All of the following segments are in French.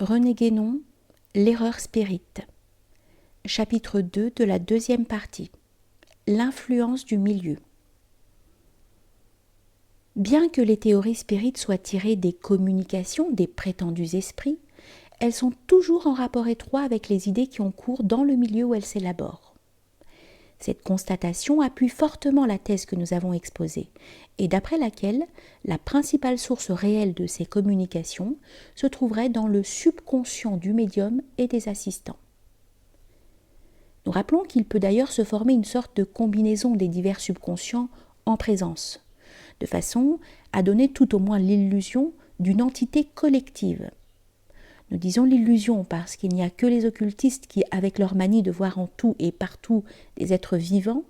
René Guénon, L'erreur spirit. Chapitre 2 de la deuxième partie. L'influence du milieu. Bien que les théories spirites soient tirées des communications des prétendus esprits, elles sont toujours en rapport étroit avec les idées qui ont cours dans le milieu où elles s'élaborent. Cette constatation appuie fortement la thèse que nous avons exposée, et d'après laquelle la principale source réelle de ces communications se trouverait dans le subconscient du médium et des assistants. Nous rappelons qu'il peut d'ailleurs se former une sorte de combinaison des divers subconscients en présence, de façon à donner tout au moins l'illusion d'une entité collective. Nous disons l'illusion parce qu'il n'y a que les occultistes qui, avec leur manie de voir en tout et partout des êtres vivants,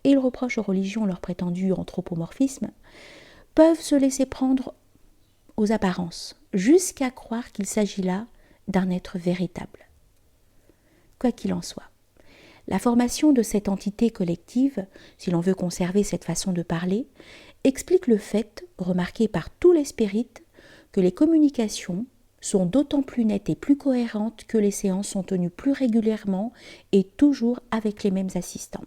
et ils reprochent aux religions leur prétendu anthropomorphisme, peuvent se laisser prendre aux apparences, jusqu'à croire qu'il s'agit là d'un être véritable. Quoi qu'il en soit, la formation de cette entité collective, si l'on veut conserver cette façon de parler, explique le fait, remarqué par tous les spirites, que les communications sont d'autant plus nettes et plus cohérentes que les séances sont tenues plus régulièrement et toujours avec les mêmes assistants.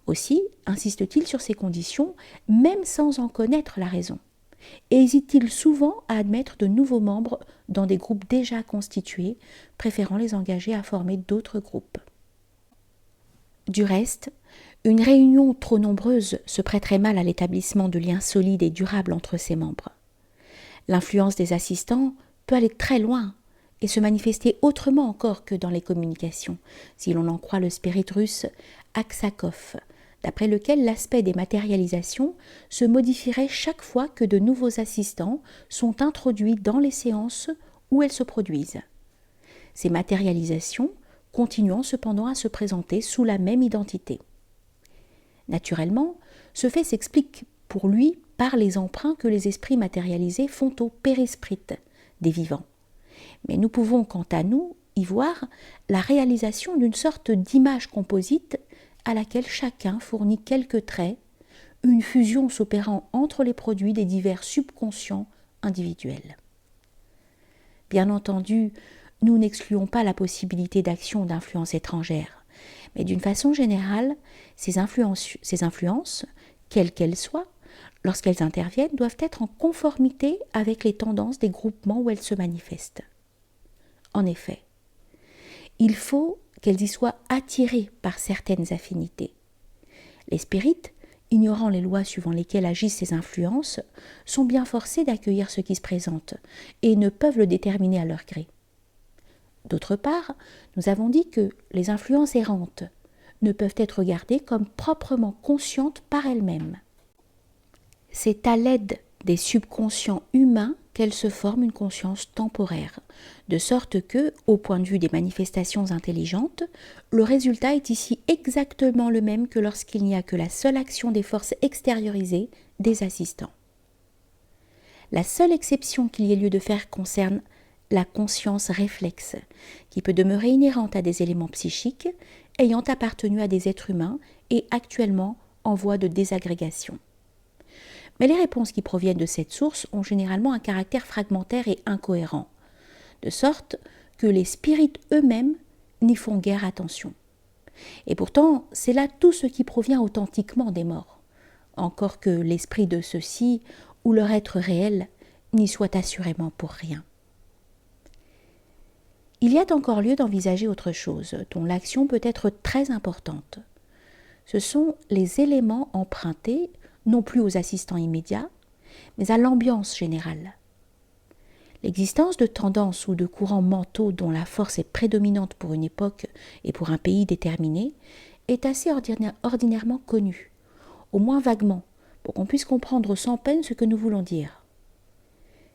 Aussi insiste-t-il sur ces conditions, même sans en connaître la raison, et hésite-t-il souvent à admettre de nouveaux membres dans des groupes déjà constitués, préférant les engager à former d'autres groupes. Du reste, une réunion trop nombreuse se prêterait mal à l'établissement de liens solides et durables entre ses membres. L'influence des assistants peut aller très loin et se manifester autrement encore que dans les communications, si l'on en croit le spirit russe Aksakov, d'après lequel l'aspect des matérialisations se modifierait chaque fois que de nouveaux assistants sont introduits dans les séances où elles se produisent. Ces matérialisations continuant cependant à se présenter sous la même identité. Naturellement, ce fait s'explique pour lui par les emprunts que les esprits matérialisés font au périsprite des vivants. Mais nous pouvons, quant à nous, y voir la réalisation d'une sorte d'image composite à laquelle chacun fournit quelques traits, une fusion s'opérant entre les produits des divers subconscients individuels. Bien entendu, nous n'excluons pas la possibilité d'action d'influences étrangères, mais d'une façon générale, ces influences, quelles qu'elles soient, lorsqu'elles interviennent, doivent être en conformité avec les tendances des groupements où elles se manifestent. En effet, il faut qu'elles y soient attirées par certaines affinités. Les spirites, ignorant les lois suivant lesquelles agissent ces influences, sont bien forcés d'accueillir ce qui se présente et ne peuvent le déterminer à leur gré. D'autre part, nous avons dit que les influences errantes ne peuvent être regardées comme proprement conscientes par elles-mêmes. C'est à l'aide des subconscients humains qu'elles se forment une conscience temporaire, de sorte que, au point de vue des manifestations intelligentes, le résultat est ici exactement le même que lorsqu'il n'y a que la seule action des forces extériorisées des assistants. La seule exception qu'il y ait lieu de faire concerne la conscience réflexe, qui peut demeurer inhérente à des éléments psychiques ayant appartenu à des êtres humains et actuellement en voie de désagrégation. Mais les réponses qui proviennent de cette source ont généralement un caractère fragmentaire et incohérent, de sorte que les spirites eux-mêmes n'y font guère attention. Et pourtant, c'est là tout ce qui provient authentiquement des morts, encore que l'esprit de ceux-ci, ou leur être réel, n'y soit assurément pour rien. Il y a encore lieu d'envisager autre chose, dont l'action peut être très importante. Ce sont les éléments empruntés, non plus aux assistants immédiats, mais à l'ambiance générale. L'existence de tendances ou de courants mentaux dont la force est prédominante pour une époque et pour un pays déterminé est assez ordinairement connue, au moins vaguement, pour qu'on puisse comprendre sans peine ce que nous voulons dire.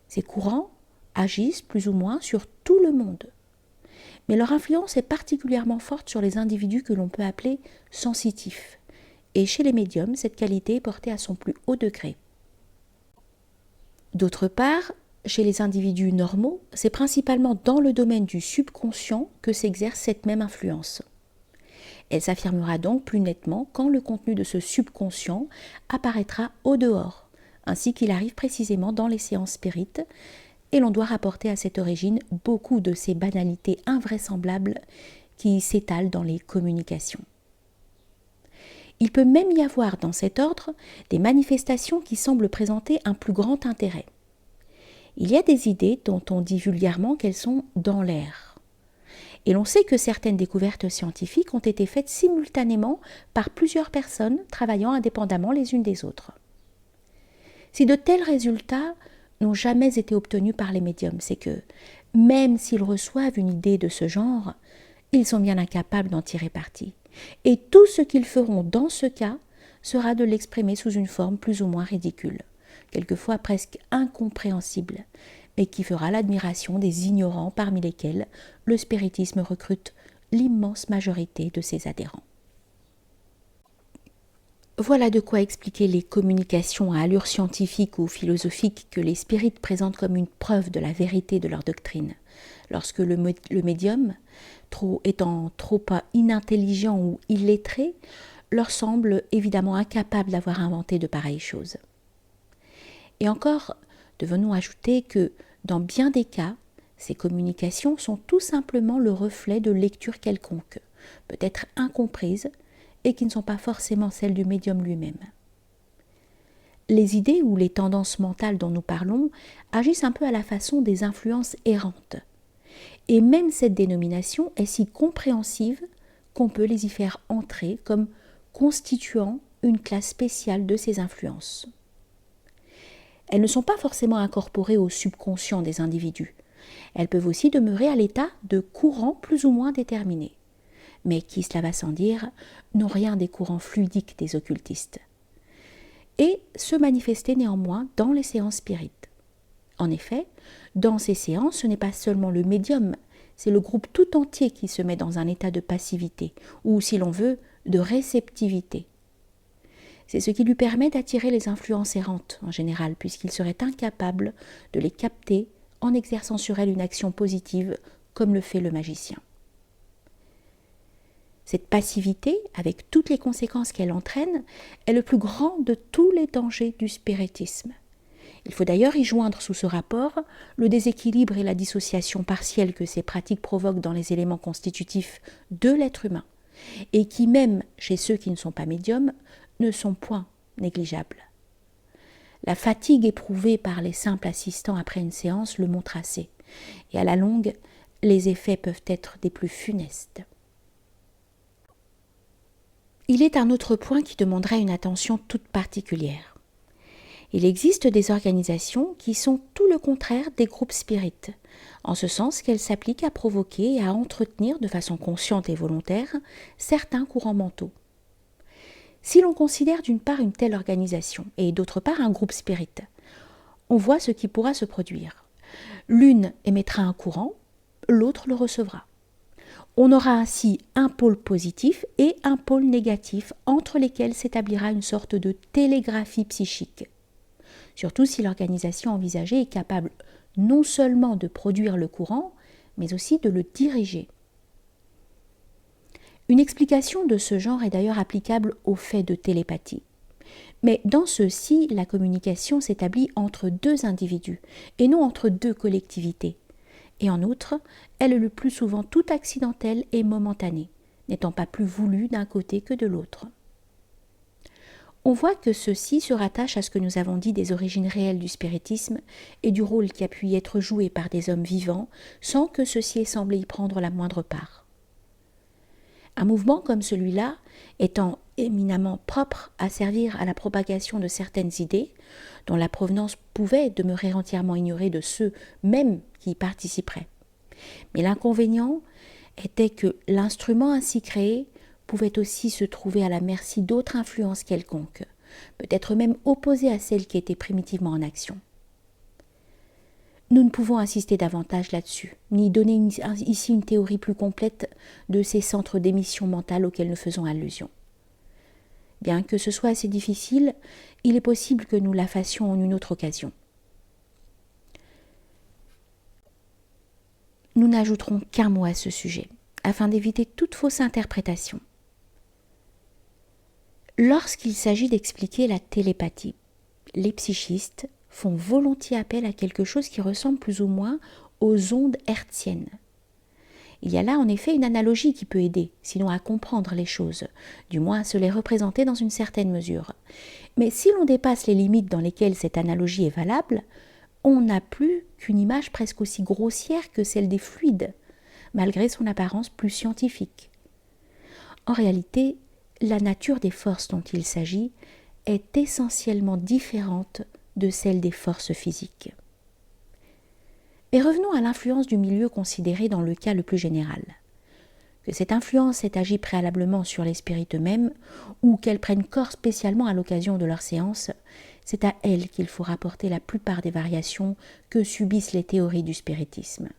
Ces courants agissent plus ou moins sur tout le monde, mais leur influence est particulièrement forte sur les individus que l'on peut appeler sensitifs, et chez les médiums, cette qualité est portée à son plus haut degré. D'autre part, chez les individus normaux, c'est principalement dans le domaine du subconscient que s'exerce cette même influence. Elle s'affirmera donc plus nettement quand le contenu de ce subconscient apparaîtra au dehors, ainsi qu'il arrive précisément dans les séances spirites, et l'on doit rapporter à cette origine beaucoup de ces banalités invraisemblables qui s'étalent dans les communications. Il peut même y avoir dans cet ordre des manifestations qui semblent présenter un plus grand intérêt. Il y a des idées dont on dit vulgairement qu'elles sont dans l'air. Et l'on sait que certaines découvertes scientifiques ont été faites simultanément par plusieurs personnes travaillant indépendamment les unes des autres. Si de tels résultats n'ont jamais été obtenus par les médiums, c'est que, même s'ils reçoivent une idée de ce genre, ils sont bien incapables d'en tirer parti. Et tout ce qu'ils feront dans ce cas sera de l'exprimer sous une forme plus ou moins ridicule, quelquefois presque incompréhensible, mais qui fera l'admiration des ignorants parmi lesquels le spiritisme recrute l'immense majorité de ses adhérents. Voilà de quoi expliquer les communications à allure scientifique ou philosophique que les spirites présentent comme une preuve de la vérité de leur doctrine, lorsque le médium, étant trop inintelligent ou illettré, leur semble évidemment incapable d'avoir inventé de pareilles choses. Et encore, devons-nous ajouter que, dans bien des cas, ces communications sont tout simplement le reflet de lectures quelconques, peut-être incomprises, et qui ne sont pas forcément celles du médium lui-même. Les idées ou les tendances mentales dont nous parlons agissent un peu à la façon des influences errantes. Et même cette dénomination est si compréhensive qu'on peut les y faire entrer comme constituant une classe spéciale de ces influences. Elles ne sont pas forcément incorporées au subconscient des individus. Elles peuvent aussi demeurer à l'état de courants plus ou moins déterminés, mais qui, cela va sans dire, n'ont rien des courants fluidiques des occultistes, et se manifester néanmoins dans les séances spirites. En effet, dans ces séances, ce n'est pas seulement le médium, c'est le groupe tout entier qui se met dans un état de passivité, ou si l'on veut, de réceptivité. C'est ce qui lui permet d'attirer les influences errantes en général, puisqu'il serait incapable de les capter en exerçant sur elles une action positive, comme le fait le magicien. Cette passivité, avec toutes les conséquences qu'elle entraîne, est le plus grand de tous les dangers du spiritisme. Il faut d'ailleurs y joindre sous ce rapport le déséquilibre et la dissociation partielle que ces pratiques provoquent dans les éléments constitutifs de l'être humain, et qui, même chez ceux qui ne sont pas médiums, ne sont point négligeables. La fatigue éprouvée par les simples assistants après une séance le montre assez, et à la longue, les effets peuvent être des plus funestes. Il est un autre point qui demanderait une attention toute particulière. Il existe des organisations qui sont tout le contraire des groupes spirites, en ce sens qu'elles s'appliquent à provoquer et à entretenir de façon consciente et volontaire certains courants mentaux. Si l'on considère d'une part une telle organisation et d'autre part un groupe spirit, on voit ce qui pourra se produire. L'une émettra un courant, l'autre le recevra. On aura ainsi un pôle positif et un pôle négatif entre lesquels s'établira une sorte de télégraphie psychique. Surtout si l'organisation envisagée est capable non seulement de produire le courant, mais aussi de le diriger. Une explication de ce genre est d'ailleurs applicable au fait de télépathie. Mais dans ceux-ci, la communication s'établit entre deux individus et non entre deux collectivités. Et en outre, elle est le plus souvent tout accidentelle et momentanée, n'étant pas plus voulue d'un côté que de l'autre. On voit que ceci se rattache à ce que nous avons dit des origines réelles du spiritisme et du rôle qui a pu y être joué par des hommes vivants sans que ceux-ci aient semblé y prendre la moindre part. Un mouvement comme celui-là, étant éminemment propre à servir à la propagation de certaines idées, dont la provenance pouvait demeurer entièrement ignorée de ceux même qui y participeraient. Mais l'inconvénient était que l'instrument ainsi créé pouvait aussi se trouver à la merci d'autres influences quelconques, peut-être même opposées à celles qui étaient primitivement en action. Nous ne pouvons insister davantage là-dessus, ni donner ici une théorie plus complète de ces centres d'émission mentale auxquels nous faisons allusion. Bien que ce soit assez difficile, il est possible que nous la fassions en une autre occasion. Nous n'ajouterons qu'un mot à ce sujet, afin d'éviter toute fausse interprétation. Lorsqu'il s'agit d'expliquer la télépathie, les psychistes font volontiers appel à quelque chose qui ressemble plus ou moins aux ondes hertziennes. Il y a là en effet une analogie qui peut aider, sinon à comprendre les choses, du moins à se les représenter dans une certaine mesure. Mais si l'on dépasse les limites dans lesquelles cette analogie est valable, on n'a plus qu'une image presque aussi grossière que celle des fluides, malgré son apparence plus scientifique. En réalité, la nature des forces dont il s'agit est essentiellement différente de celle des forces physiques. Mais revenons à l'influence du milieu considérée dans le cas le plus général. Que cette influence ait agi préalablement sur les spirites eux-mêmes ou qu'elles prennent corps spécialement à l'occasion de leurs séances, c'est à elles qu'il faut rapporter la plupart des variations que subissent les théories du spiritisme.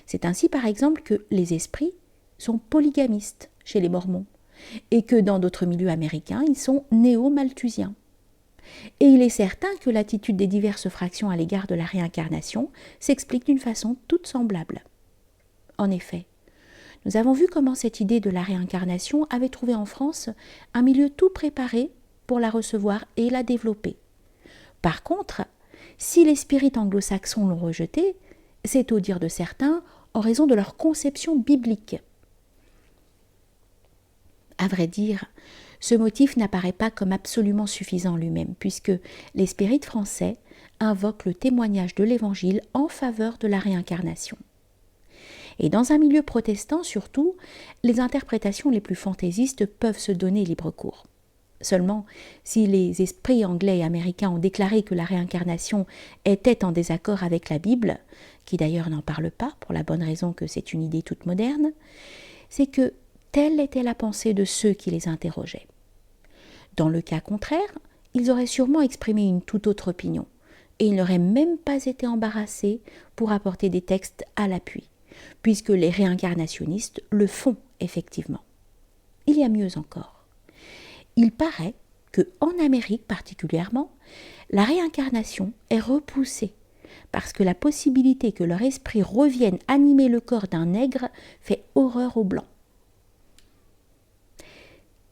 C'est ainsi par exemple que les esprits sont polygamistes chez les Mormons et que dans d'autres milieux américains, ils sont néo-malthusiens. Et il est certain que l'attitude des diverses fractions à l'égard de la réincarnation s'explique d'une façon toute semblable. En effet, nous avons vu comment cette idée de la réincarnation avait trouvé en France un milieu tout préparé pour la recevoir et la développer. Par contre, si les spirites anglo-saxons l'ont rejetée, c'est au dire de certains en raison de leur conception biblique. À vrai dire, ce motif n'apparaît pas comme absolument suffisant lui-même, puisque les spirites français invoquent le témoignage de l'Évangile en faveur de la réincarnation. Et dans un milieu protestant surtout, les interprétations les plus fantaisistes peuvent se donner libre cours. Seulement, si les esprits anglais et américains ont déclaré que la réincarnation était en désaccord avec la Bible, qui d'ailleurs n'en parle pas pour la bonne raison que c'est une idée toute moderne, c'est que telle était la pensée de ceux qui les interrogeaient. Dans le cas contraire, ils auraient sûrement exprimé une toute autre opinion, et ils n'auraient même pas été embarrassés pour apporter des textes à l'appui, puisque les réincarnationnistes le font effectivement. Il y a mieux encore. Il paraît que, en Amérique particulièrement, la réincarnation est repoussée, parce que la possibilité que leur esprit revienne animer le corps d'un nègre fait horreur aux Blancs.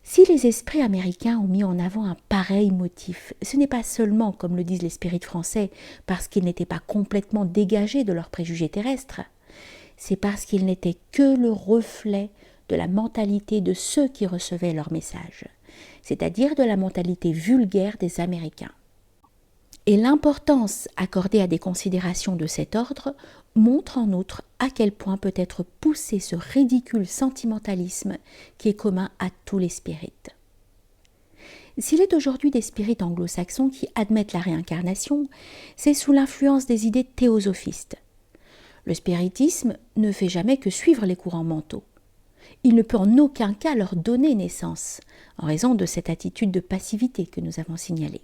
Si les esprits américains ont mis en avant un pareil motif, ce n'est pas seulement, comme le disent les spirites français, parce qu'ils n'étaient pas complètement dégagés de leurs préjugés terrestres, c'est parce qu'ils n'étaient que le reflet de la mentalité de ceux qui recevaient leur message, c'est-à-dire de la mentalité vulgaire des Américains. Et l'importance accordée à des considérations de cet ordre montre en outre à quel point peut être poussé ce ridicule sentimentalisme qui est commun à tous les spirites. S'il est aujourd'hui des spirites anglo-saxons qui admettent la réincarnation, c'est sous l'influence des idées théosophistes. Le spiritisme ne fait jamais que suivre les courants mentaux. Il ne peut en aucun cas leur donner naissance, en raison de cette attitude de passivité que nous avons signalée.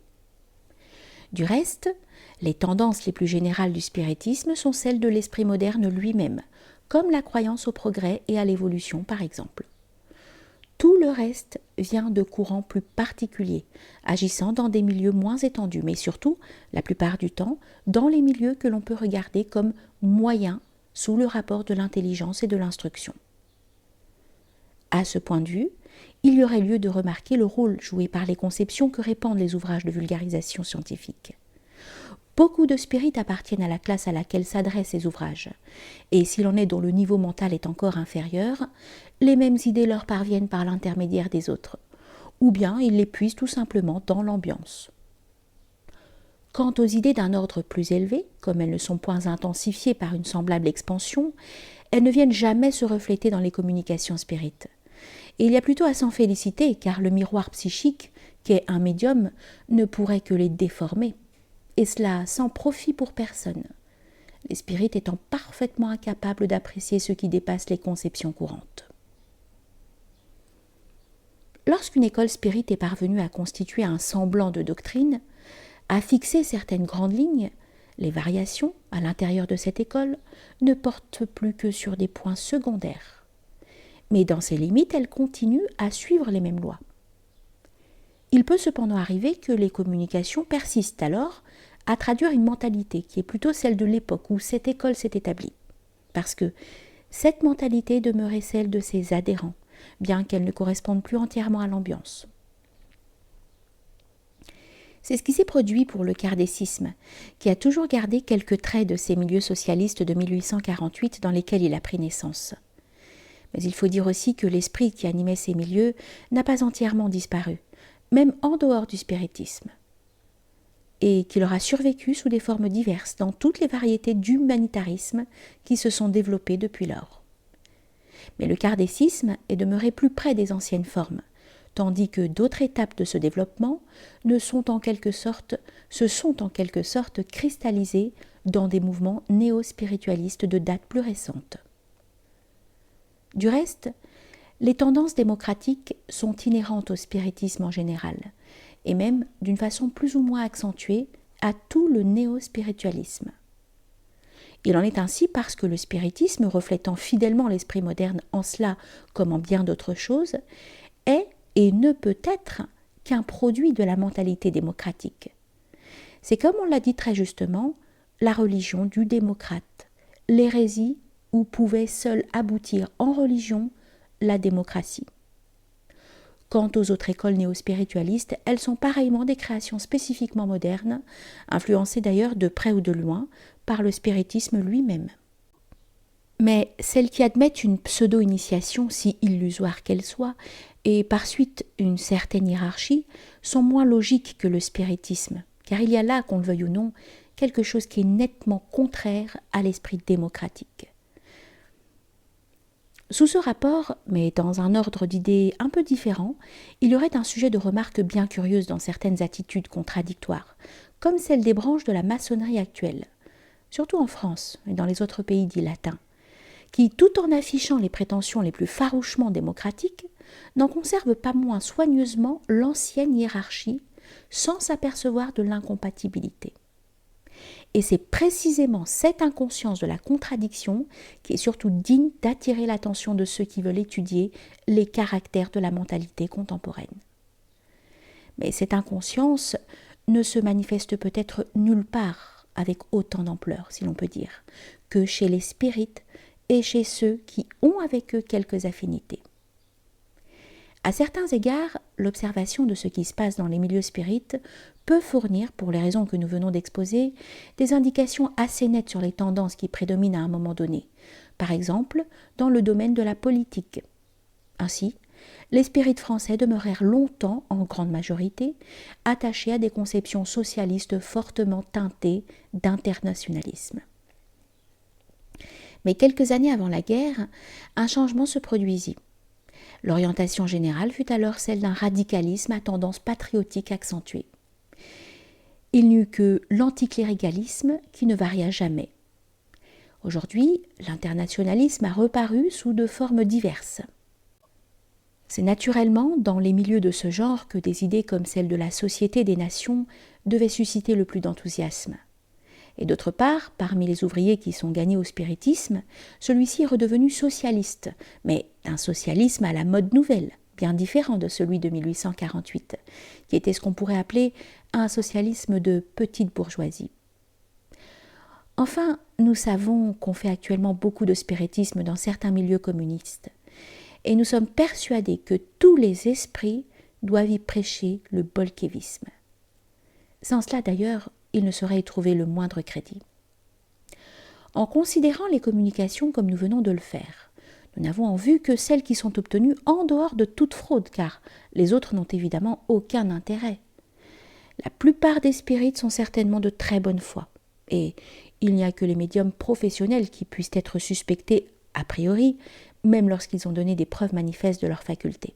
Du reste, les tendances les plus générales du spiritisme sont celles de l'esprit moderne lui-même, comme la croyance au progrès et à l'évolution par exemple. Tout le reste vient de courants plus particuliers, agissant dans des milieux moins étendus, mais surtout, la plupart du temps, dans les milieux que l'on peut regarder comme moyens sous le rapport de l'intelligence et de l'instruction. À ce point de vue, il y aurait lieu de remarquer le rôle joué par les conceptions que répandent les ouvrages de vulgarisation scientifique. Beaucoup de spirites appartiennent à la classe à laquelle s'adressent ces ouvrages, et si l'on est dont le niveau mental est encore inférieur, les mêmes idées leur parviennent par l'intermédiaire des autres, ou bien ils les puisent tout simplement dans l'ambiance. Quant aux idées d'un ordre plus élevé, comme elles ne sont point intensifiées par une semblable expansion, elles ne viennent jamais se refléter dans les communications spirites. Et il y a plutôt à s'en féliciter, car le miroir psychique, qu'est un médium, ne pourrait que les déformer, et cela sans profit pour personne, les spirites étant parfaitement incapables d'apprécier ce qui dépasse les conceptions courantes. Lorsqu'une école spirit est parvenue à constituer un semblant de doctrine, à fixer certaines grandes lignes, les variations, à l'intérieur de cette école, ne portent plus que sur des points secondaires. Mais dans ces limites, elles continuent à suivre les mêmes lois. Il peut cependant arriver que les communications persistent alors à traduire une mentalité qui est plutôt celle de l'époque où cette école s'est établie, parce que cette mentalité demeurait celle de ses adhérents, bien qu'elle ne corresponde plus entièrement à l'ambiance. C'est ce qui s'est produit pour le kardécisme, qui a toujours gardé quelques traits de ces milieux socialistes de 1848 dans lesquels il a pris naissance. Mais il faut dire aussi que l'esprit qui animait ces milieux n'a pas entièrement disparu, même en dehors du spiritisme, et qu'il aura survécu sous des formes diverses dans toutes les variétés d'humanitarisme qui se sont développées depuis lors. Mais le kardécisme est demeuré plus près des anciennes formes, tandis que d'autres étapes de ce développement se sont en quelque sorte cristallisées dans des mouvements néo-spiritualistes de date plus récente. Du reste, les tendances démocratiques sont inhérentes au spiritisme en général, et même d'une façon plus ou moins accentuée à tout le néo-spiritualisme. Il en est ainsi parce que le spiritisme, reflétant fidèlement l'esprit moderne en cela comme en bien d'autres choses, est et ne peut être qu'un produit de la mentalité démocratique. C'est comme on l'a dit très justement, la religion du démocrate, l'hérésie où pouvait seule aboutir en religion la démocratie. Quant aux autres écoles néo-spiritualistes, elles sont pareillement des créations spécifiquement modernes, influencées d'ailleurs de près ou de loin par le spiritisme lui-même. Mais celles qui admettent une pseudo-initiation, si illusoire qu'elle soit, et par suite une certaine hiérarchie, sont moins logiques que le spiritisme, car il y a là, qu'on le veuille ou non, quelque chose qui est nettement contraire à l'esprit démocratique. Sous ce rapport, mais dans un ordre d'idées un peu différent, il y aurait un sujet de remarque bien curieuse dans certaines attitudes contradictoires, comme celle des branches de la maçonnerie actuelle, surtout en France et dans les autres pays dits latins, qui, tout en affichant les prétentions les plus farouchement démocratiques, n'en conservent pas moins soigneusement l'ancienne hiérarchie, sans s'apercevoir de l'incompatibilité. Et c'est précisément cette inconscience de la contradiction qui est surtout digne d'attirer l'attention de ceux qui veulent étudier les caractères de la mentalité contemporaine. Mais cette inconscience ne se manifeste peut-être nulle part avec autant d'ampleur, si l'on peut dire, que chez les spirites et chez ceux qui ont avec eux quelques affinités. À certains égards, l'observation de ce qui se passe dans les milieux spirites peut fournir, pour les raisons que nous venons d'exposer, des indications assez nettes sur les tendances qui prédominent à un moment donné, par exemple dans le domaine de la politique. Ainsi, les spirites français demeurèrent longtemps, en grande majorité, attachés à des conceptions socialistes fortement teintées d'internationalisme. Mais quelques années avant la guerre, un changement se produisit. L'orientation générale fut alors celle d'un radicalisme à tendance patriotique accentuée. Il n'y eut que l'anticléricalisme qui ne varia jamais. Aujourd'hui, l'internationalisme a reparu sous de formes diverses. C'est naturellement dans les milieux de ce genre que des idées comme celle de la Société des Nations devaient susciter le plus d'enthousiasme. Et d'autre part, parmi les ouvriers qui sont gagnés au spiritisme, celui-ci est redevenu socialiste, mais un socialisme à la mode nouvelle, bien différent de celui de 1848, qui était ce qu'on pourrait appeler un socialisme de petite bourgeoisie. Enfin, nous savons qu'on fait actuellement beaucoup de spiritisme dans certains milieux communistes, et nous sommes persuadés que tous les esprits doivent y prêcher le bolchevisme. Sans cela d'ailleurs, il ne saurait y trouver le moindre crédit. En considérant les communications comme nous venons de le faire, nous n'avons en vue que celles qui sont obtenues en dehors de toute fraude, car les autres n'ont évidemment aucun intérêt. La plupart des spirites sont certainement de très bonne foi, et il n'y a que les médiums professionnels qui puissent être suspectés a priori, même lorsqu'ils ont donné des preuves manifestes de leur faculté.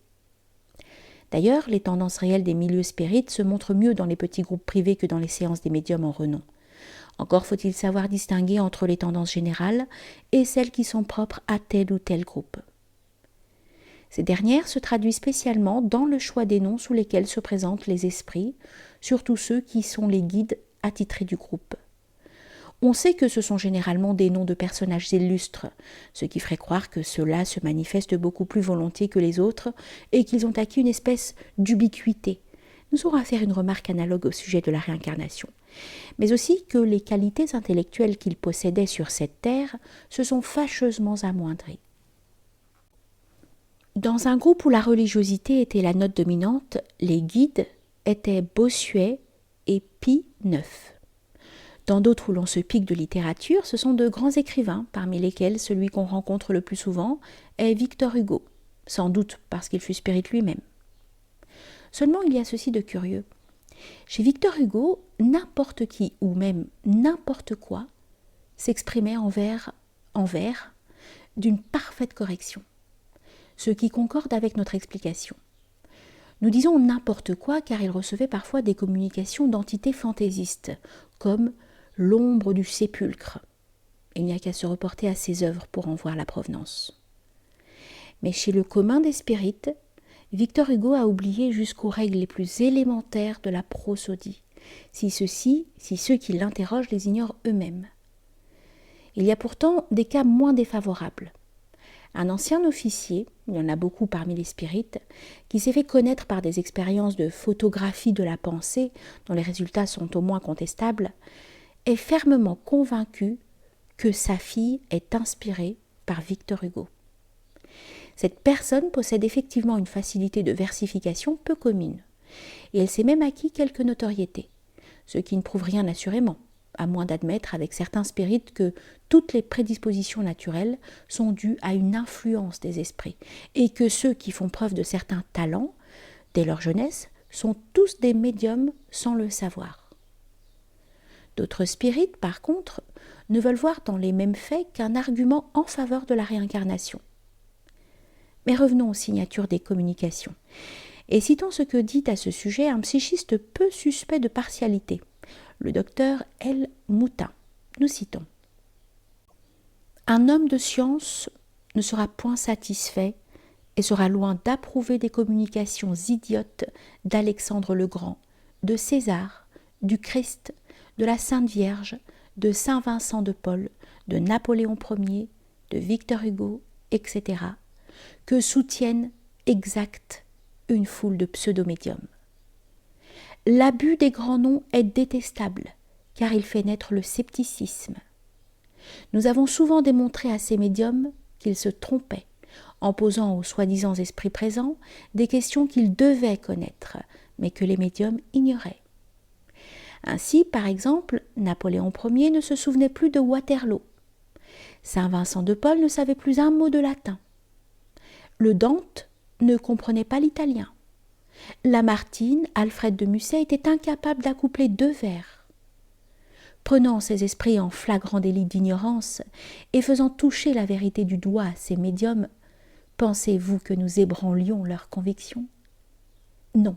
D'ailleurs, les tendances réelles des milieux spirites se montrent mieux dans les petits groupes privés que dans les séances des médiums en renom. Encore faut-il savoir distinguer entre les tendances générales et celles qui sont propres à tel ou tel groupe. Ces dernières se traduisent spécialement dans le choix des noms sous lesquels se présentent les esprits, surtout ceux qui sont les guides attitrés du groupe. On sait que ce sont généralement des noms de personnages illustres, ce qui ferait croire que ceux-là se manifestent beaucoup plus volontiers que les autres et qu'ils ont acquis une espèce d'ubiquité. Nous aurons à faire une remarque analogue au sujet de la réincarnation, mais aussi que les qualités intellectuelles qu'ils possédaient sur cette terre se sont fâcheusement amoindries. Dans un groupe où la religiosité était la note dominante, les guides étaient bossuets et Pie IX. Dans d'autres où l'on se pique de littérature, ce sont de grands écrivains, parmi lesquels celui qu'on rencontre le plus souvent est Victor Hugo, sans doute parce qu'il fut spirit lui-même. Seulement il y a ceci de curieux. Chez Victor Hugo, n'importe qui, ou même n'importe quoi, s'exprimait en vers d'une parfaite correction, ce qui concorde avec notre explication. Nous disons n'importe quoi car il recevait parfois des communications d'entités fantaisistes, comme l'ombre du sépulcre. Il n'y a qu'à se reporter à ses œuvres pour en voir la provenance. Mais chez le commun des spirites, Victor Hugo a oublié jusqu'aux règles les plus élémentaires de la prosodie, si ceux qui l'interrogent les ignorent eux-mêmes. Il y a pourtant des cas moins défavorables. Un ancien officier, il y en a beaucoup parmi les spirites, qui s'est fait connaître par des expériences de photographie de la pensée, dont les résultats sont au moins contestables, est fermement convaincu que sa fille est inspirée par Victor Hugo. Cette personne possède effectivement une facilité de versification peu commune, et elle s'est même acquis quelque notoriété, ce qui ne prouve rien assurément, à moins d'admettre avec certains spirites que toutes les prédispositions naturelles sont dues à une influence des esprits, et que ceux qui font preuve de certains talents, dès leur jeunesse, sont tous des médiums sans le savoir. D'autres spirites, par contre, ne veulent voir dans les mêmes faits qu'un argument en faveur de la réincarnation. Mais revenons aux signatures des communications, et citons ce que dit à ce sujet un psychiste peu suspect de partialité, le docteur L. Moutin. Nous citons. Un homme de science ne sera point satisfait et sera loin d'approuver des communications idiotes d'Alexandre le Grand, de César, du Christ, de la Sainte Vierge, de Saint Vincent de Paul, de Napoléon Ier, de Victor Hugo, etc., que soutiennent exact une foule de pseudo-médiums. L'abus des grands noms est détestable, car il fait naître le scepticisme. Nous avons souvent démontré à ces médiums qu'ils se trompaient, en posant aux soi-disant esprits présents des questions qu'ils devaient connaître, mais que les médiums ignoraient. Ainsi, par exemple, Napoléon Ier ne se souvenait plus de Waterloo. Saint Vincent de Paul ne savait plus un mot de latin. Le Dante ne comprenait pas l'italien. Lamartine, Alfred de Musset était incapable d'accoupler 2 vers. Prenant ces esprits en flagrant délit d'ignorance et faisant toucher la vérité du doigt à ces médiums, pensez-vous que nous ébranlions leurs convictions? Non,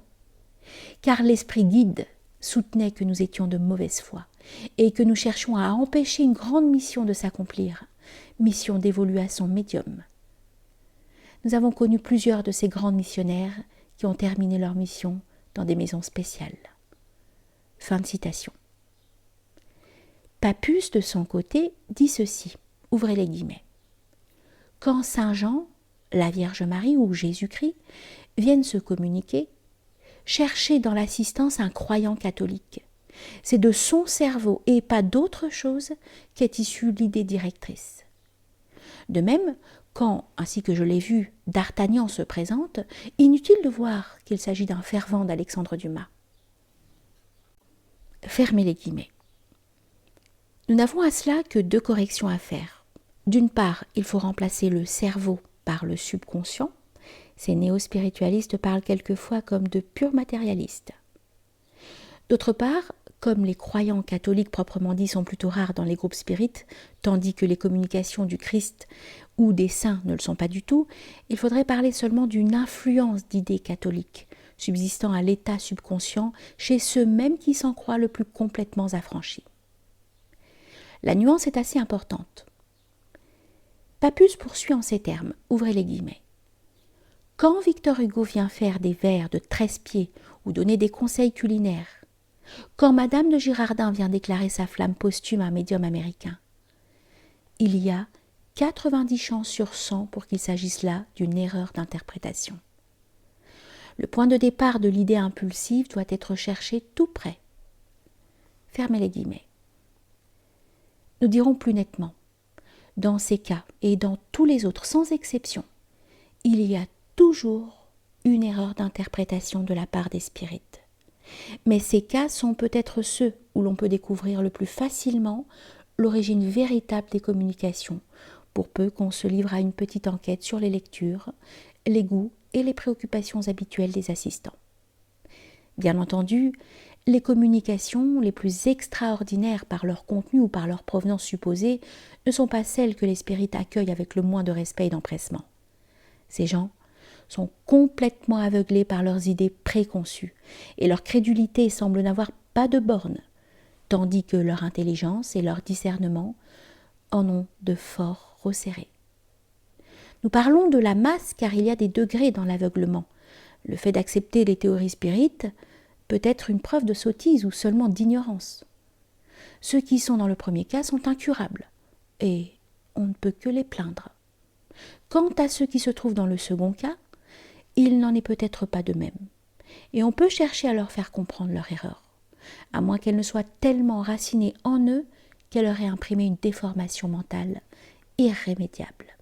car l'esprit guide soutenait que nous étions de mauvaise foi et que nous cherchions à empêcher une grande mission de s'accomplir, mission dévolue à son médium. Nous avons connu plusieurs de ces grands missionnaires qui ont terminé leur mission dans des maisons spéciales. Fin de citation. Pappus, de son côté, dit ceci, ouvrez les guillemets. Quand Saint Jean, la Vierge Marie ou Jésus-Christ viennent se communiquer, cherchez dans l'assistance un croyant catholique. C'est de son cerveau et pas d'autre chose qu'est issue l'idée directrice. De même, quand, ainsi que je l'ai vu, D'Artagnan se présente, inutile de voir qu'il s'agit d'un fervent d'Alexandre Dumas. Fermez les guillemets. Nous n'avons à cela que 2 corrections à faire. D'une part, il faut remplacer le cerveau par le subconscient. Ces néo-spiritualistes parlent quelquefois comme de purs matérialistes. D'autre part, comme les croyants catholiques proprement dits sont plutôt rares dans les groupes spirites, tandis que les communications du Christ ou des saints ne le sont pas du tout, il faudrait parler seulement d'une influence d'idées catholiques, subsistant à l'état subconscient chez ceux mêmes qui s'en croient le plus complètement affranchis. La nuance est assez importante. Pappus poursuit en ces termes, ouvrez les guillemets. Quand Victor Hugo vient faire des vers de 13 pieds ou donner des conseils culinaires, quand Madame de Girardin vient déclarer sa flamme posthume à un médium américain, il y a 90 chances sur 100 pour qu'il s'agisse là d'une erreur d'interprétation. Le point de départ de l'idée impulsive doit être cherché tout près. Fermez les guillemets. Nous dirons plus nettement, dans ces cas et dans tous les autres sans exception, il y a toujours une erreur d'interprétation de la part des spirites. Mais ces cas sont peut-être ceux où l'on peut découvrir le plus facilement l'origine véritable des communications, pour peu qu'on se livre à une petite enquête sur les lectures, les goûts et les préoccupations habituelles des assistants. Bien entendu, les communications les plus extraordinaires par leur contenu ou par leur provenance supposée ne sont pas celles que les spirites accueillent avec le moins de respect et d'empressement. Ces gens sont complètement aveuglés par leurs idées préconçues et leur crédulité semble n'avoir pas de bornes, tandis que leur intelligence et leur discernement en ont de fort resserrés. Nous parlons de la masse car il y a des degrés dans l'aveuglement. Le fait d'accepter les théories spirites peut être une preuve de sottise ou seulement d'ignorance. Ceux qui sont dans le premier cas sont incurables, et on ne peut que les plaindre. Quant à ceux qui se trouvent dans le second cas, il n'en est peut-être pas de même, et on peut chercher à leur faire comprendre leur erreur, à moins qu'elle ne soit tellement enracinée en eux qu'elle aurait imprimé une déformation mentale irrémédiable.